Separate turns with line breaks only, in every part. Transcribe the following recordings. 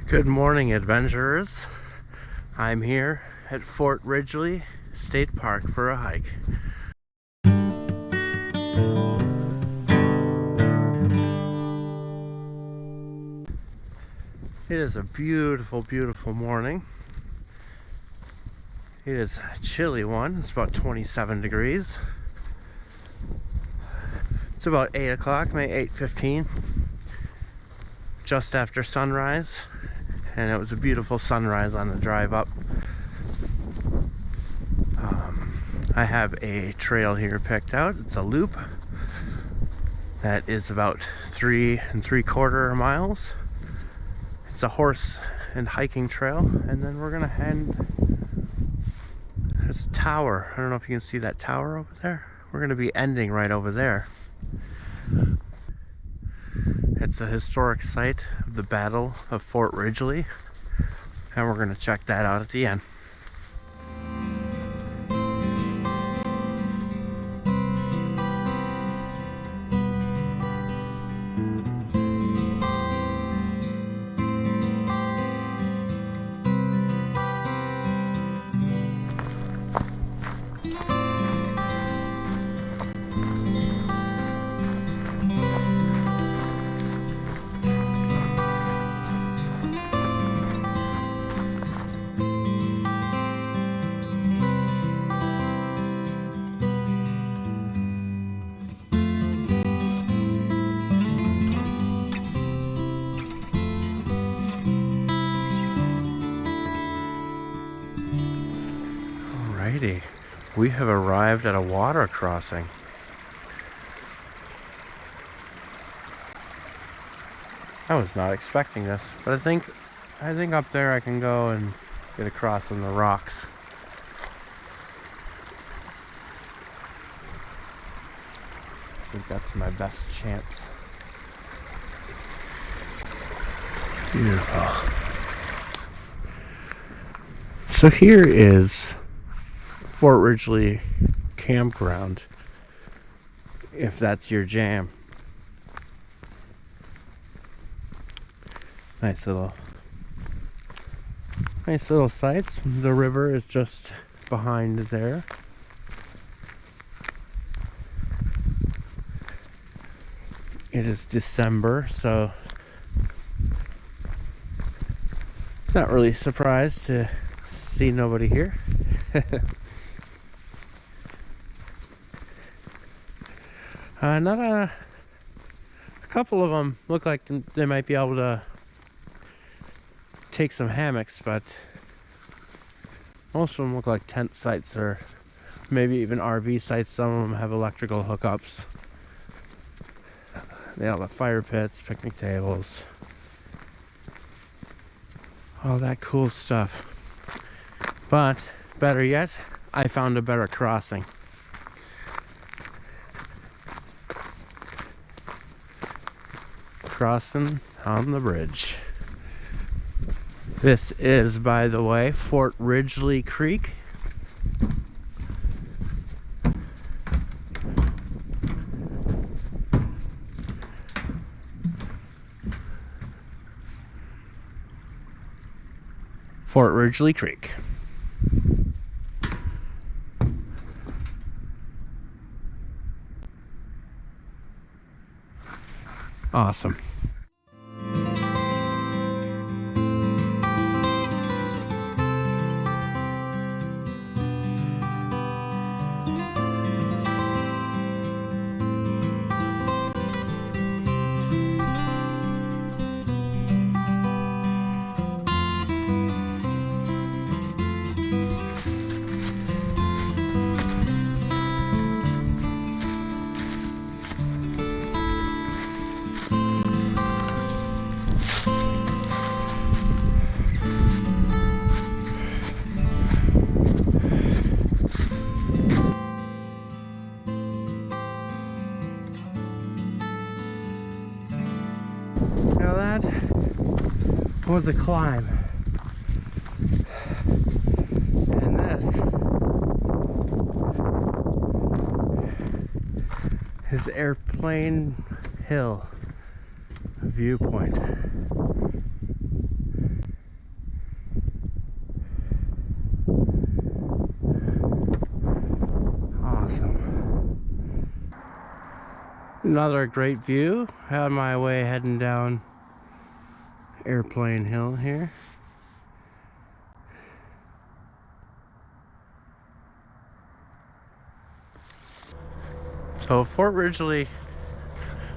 Good morning, adventurers. I'm here at Fort Ridgely State Park for a hike. It is a beautiful, beautiful morning. It is a chilly one. It's about 27 degrees. It's about 8 o'clock, May 8:15, just after sunrise. And it was a beautiful sunrise on the drive up. I have a trail here picked out. It's a loop that is about 3 3/4 miles. It's a horse and hiking trail, and then we're gonna head. There's a tower. I don't know if you can see that tower over there. We're gonna be ending right over there. It's a historic site of the Battle of Fort Ridgely, and we're gonna check that out at the end. Alrighty, we have arrived at a water crossing. I was not expecting this, but I think up there I can go and get across on the rocks. I think that's my best chance. Beautiful. So here is Fort Ridgely campground, if that's your jam. Nice little sights. The river is just behind there. It is December, so not really surprised to see nobody here. A couple of them look like they might be able to take some hammocks, but most of them look like tent sites or maybe even RV sites. Some of them have electrical hookups. They all have fire pits, picnic tables, all that cool stuff. But better yet, I found a better crossing. Crossing on the bridge. This is, by the way, Fort Ridgely Creek. Fort Ridgely Creek. Awesome. Now that was a climb. And this is Airplane Hill viewpoint. Another great view on my way heading down Airplane Hill here. So Fort Ridgely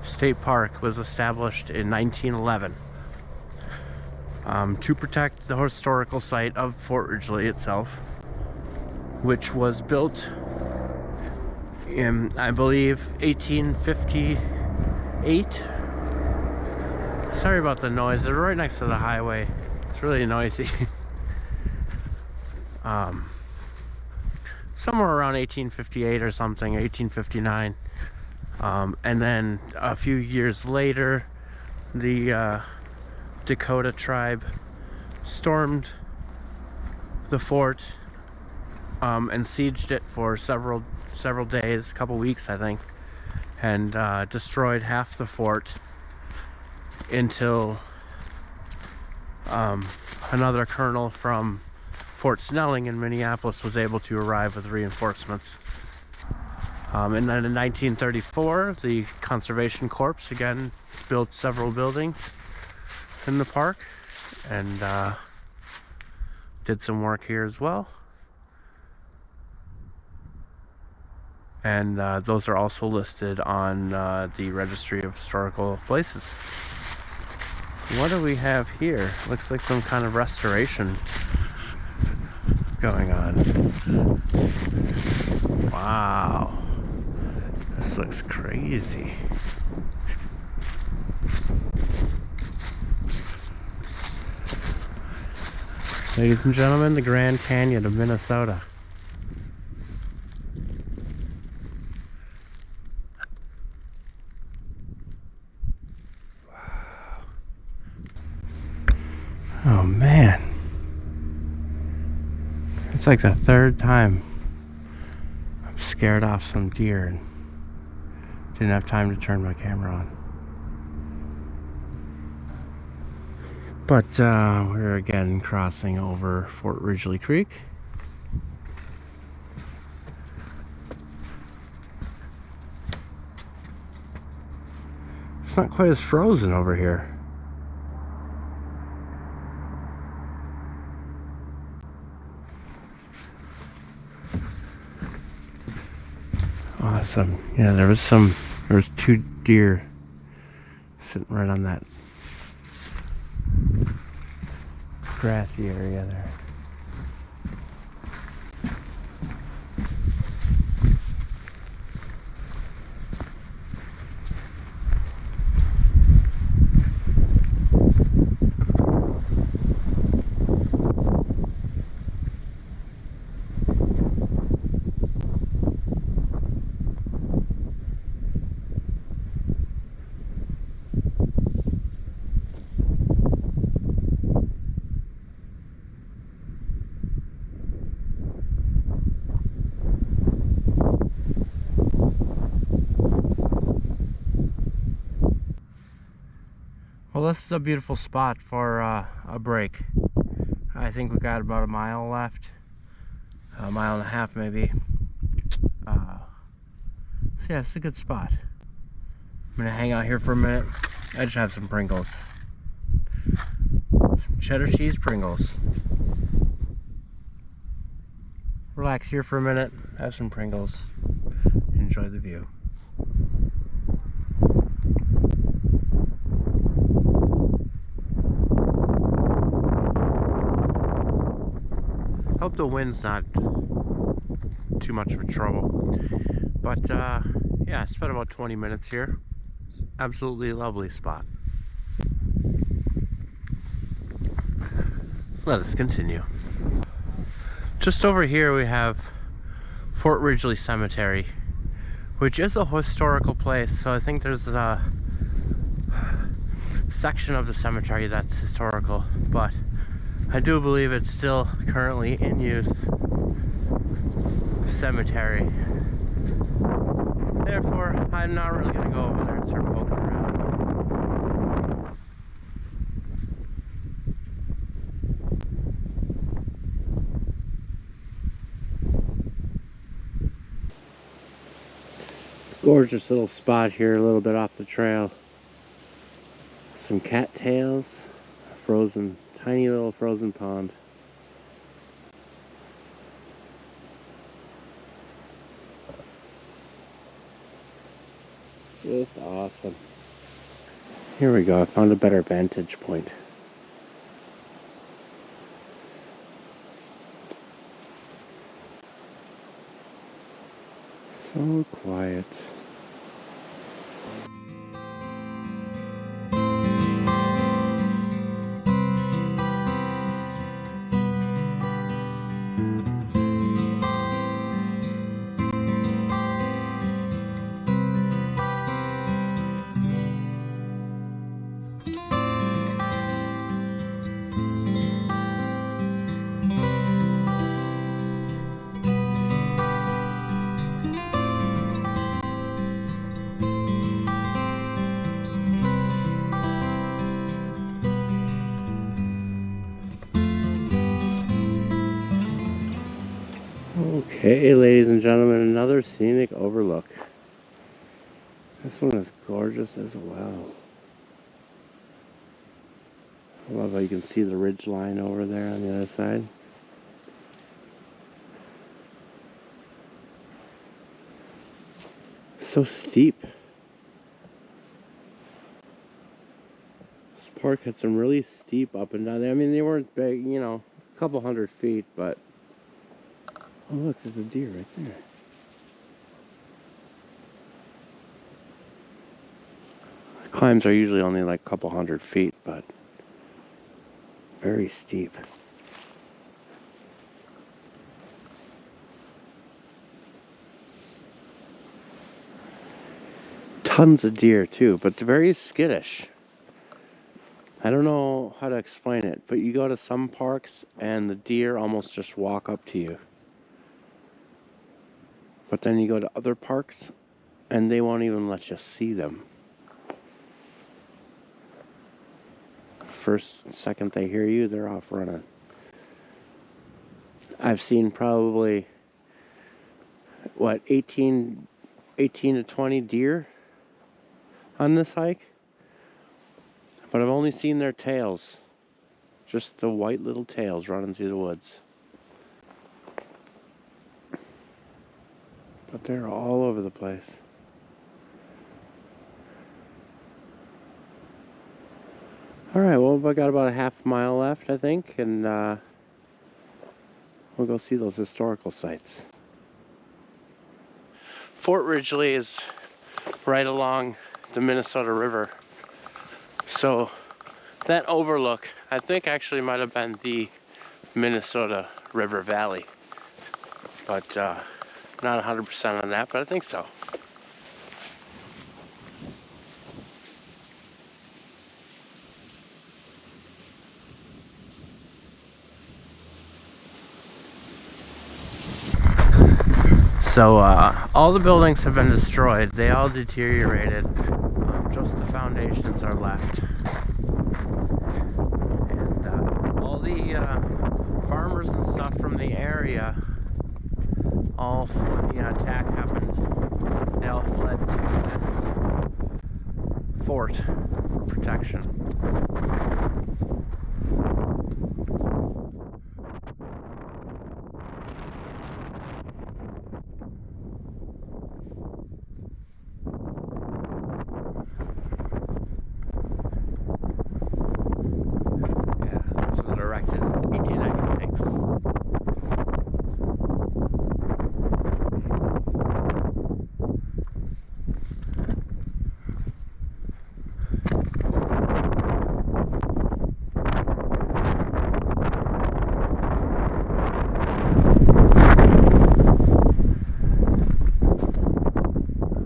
State Park was established in 1911 to protect the historical site of Fort Ridgely itself, which was built in, I believe, 1858. Sorry about the noise. They're right next to the highway. It's really noisy. Somewhere around 1858 or something, 1859. And then a few years later, the Dakota tribe stormed the fort and sieged it for several days, a couple weeks I think, and destroyed half the fort until another colonel from Fort Snelling in Minneapolis was able to arrive with reinforcements. And then in 1934, the Conservation Corps again built several buildings in the park and did some work here as well. And those are also listed on the Registry of Historical Places. What do we have here? Looks like some kind of restoration going on. Wow. This looks crazy. Ladies and gentlemen, the Grand Canyon of Minnesota. Oh man, it's like the third time I'm scared off some deer and didn't have time to turn my camera on. But we're again crossing over Fort Ridgely Creek. It's not quite as frozen over here. Awesome. Yeah, there was two deer sitting right on that grassy area there. Well, this is a beautiful spot for a break. I think we got about a mile left, a mile and a half maybe. So yeah, it's a good spot. I'm gonna hang out here for a minute. I just have some Pringles, some cheddar cheese Pringles. Relax here for a minute, have some Pringles, enjoy the view. Hope the wind's not too much of a trouble. But yeah, spent about 20 minutes here. Absolutely lovely spot. Let us continue. Just over here we have Fort Ridgely Cemetery, which is a historical place, so I think there's a section of the cemetery that's historical, but I do believe it's still currently in use cemetery. Therefore, I'm not really going to go over there and start poking around. Gorgeous little spot here, a little bit off the trail. Some cattails, a frozen, tiny little frozen pond. Just awesome. Here we go, I found a better vantage point. So quiet. Okay, ladies and gentlemen, another scenic overlook. This one is gorgeous as well. I love how you can see the ridge line over there on the other side. So steep. This park had some really steep up and down there. I mean, they weren't big, you know, a couple 100 feet, but... Oh, look, there's a deer right there. The climbs are usually only like a couple 100 feet, but very steep. Tons of deer too, but they're very skittish. I don't know how to explain it, but you go to some parks and the deer almost just walk up to you. But then you go to other parks and they won't even let you see them. First, second they hear you, they're off running. I've seen probably, 18 to 20 deer on this hike. But I've only seen their tails. Just the white little tails running through the woods. But they're all over the place. Alright, well, I got about a half mile left, I think, and we'll go see those historical sites. Fort Ridgely is right along the Minnesota River. So that overlook, I think, actually might have been the Minnesota River Valley. But not 100% on that, but I think so. So all the buildings have been destroyed. They all deteriorated. Just the foundations are left. And all the farmers and stuff from the area, all when the attack happened, they all fled to this fort for protection. Erected in 1896.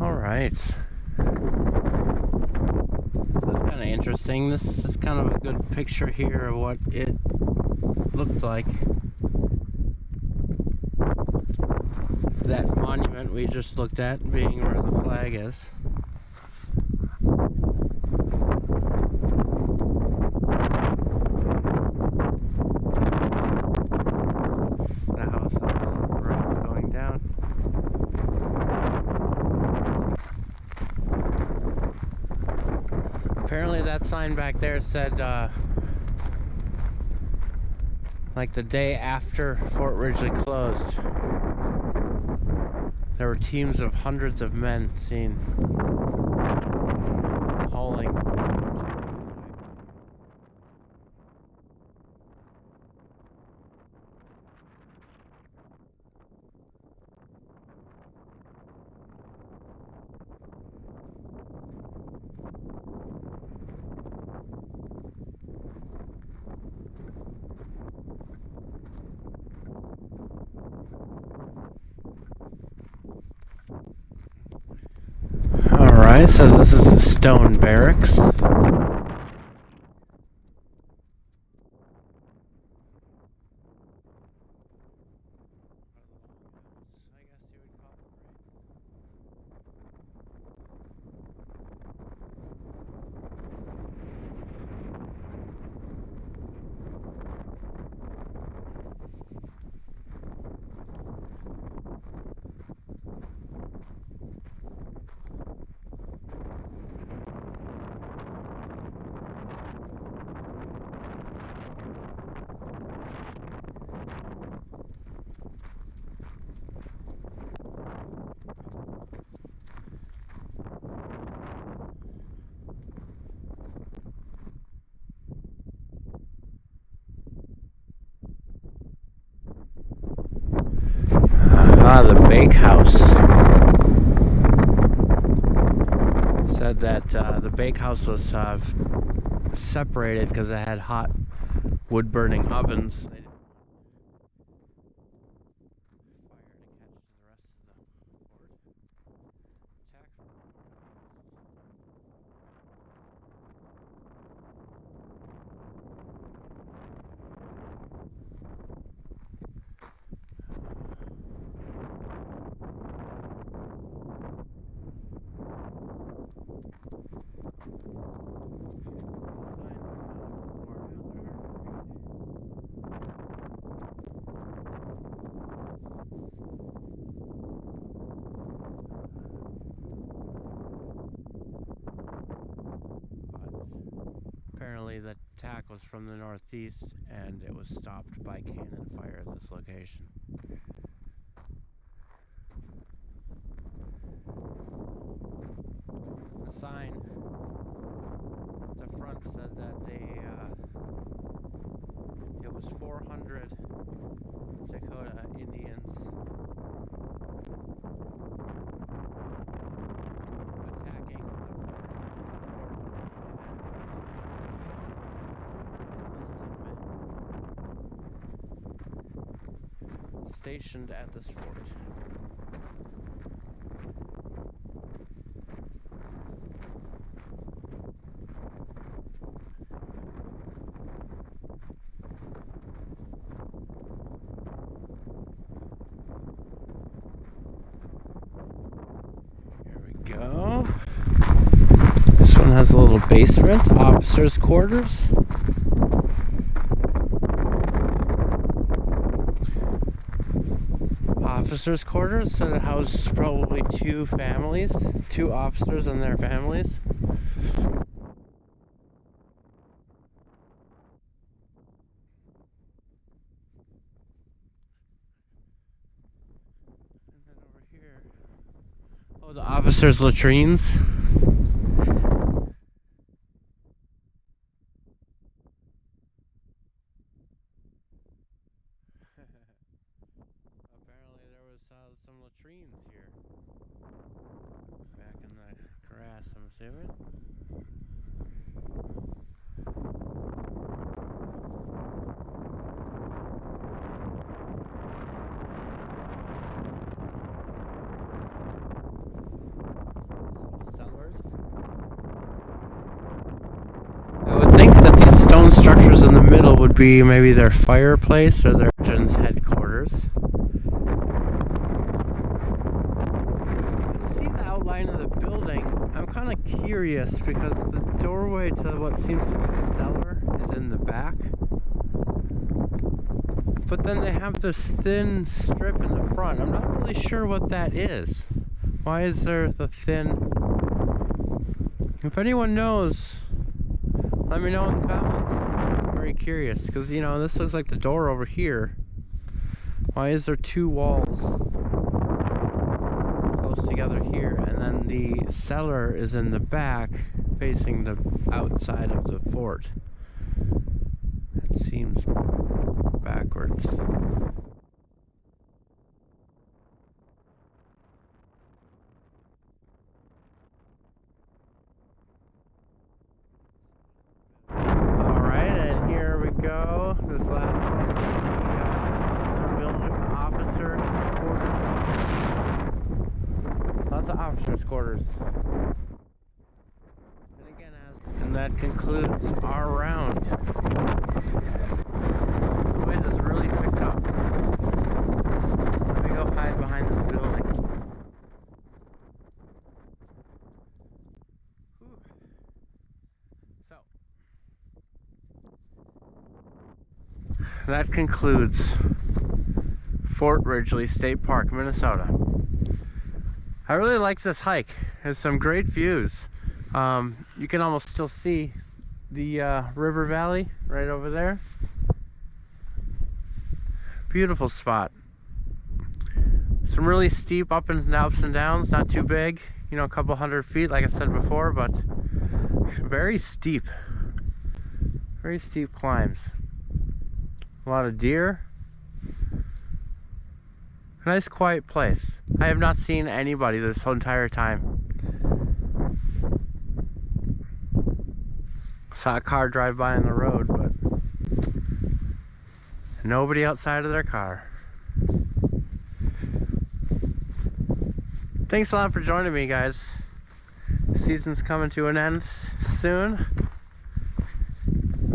All right. So that's kind of interesting. This is kind of a good picture here of what it looked like. That monument we just looked at being where the flag is. The house is right going down. that sign back there said, like the day after Fort Ridgely closed, there were teams of hundreds of men seen hauling. Alright, so this is the stone barracks. The bakehouse. Said that the bakehouse was separated because it had hot wood burning ovens. They didn't want fire to catch the rest of the fort. Apparently the attack was from the northeast and it was stopped by cannon fire at this location. The sign at the front said that it was 400 Dakota Indians attacking the fort. Stationed at this fort. Here we go. This one has a little basement, officers' quarters. Officers' quarters, so it houses probably two families, two officers and their families. And then over here, oh, the officers' latrines. Apparently there was some latrines here. Back in the grass, I'm assuming. Cellars. I would think that these stone structures in the middle would be maybe their fireplace or their surgeon's headquarters. See the outline of the building. I'm kind of curious because the doorway to what seems to be the cellar is in the back. But then they have this thin strip in the front. I'm not really sure what that is. Why is there the thin... If anyone knows Let me know in the comments. I'm very curious, because you know, this looks like the door over here. Why is there two walls close together here, and then the cellar is in the back facing the outside of the fort? That seems backwards. Alright, and here we go. This last one, civilian officer quarters. Lots of officers' quarters. And again, and that concludes our round. The wind has really picked up. Let me go hide behind this building. Whew. So, that concludes Fort Ridgely State Park, Minnesota. I really like this hike. There's some great views. You can almost still see the river valley right over there. Beautiful spot. Some really steep ups and downs, not too big, you know, a couple hundred feet like I said before, but very steep climbs. A lot of deer. A nice quiet place. I have not seen anybody this whole entire time. Saw a car drive by on the road, but nobody outside of their car. Thanks a lot for joining me, guys. Season's coming to an end soon.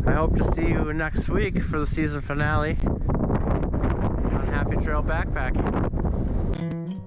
I hope to see you next week for the season finale on Happy Trail Backpacking.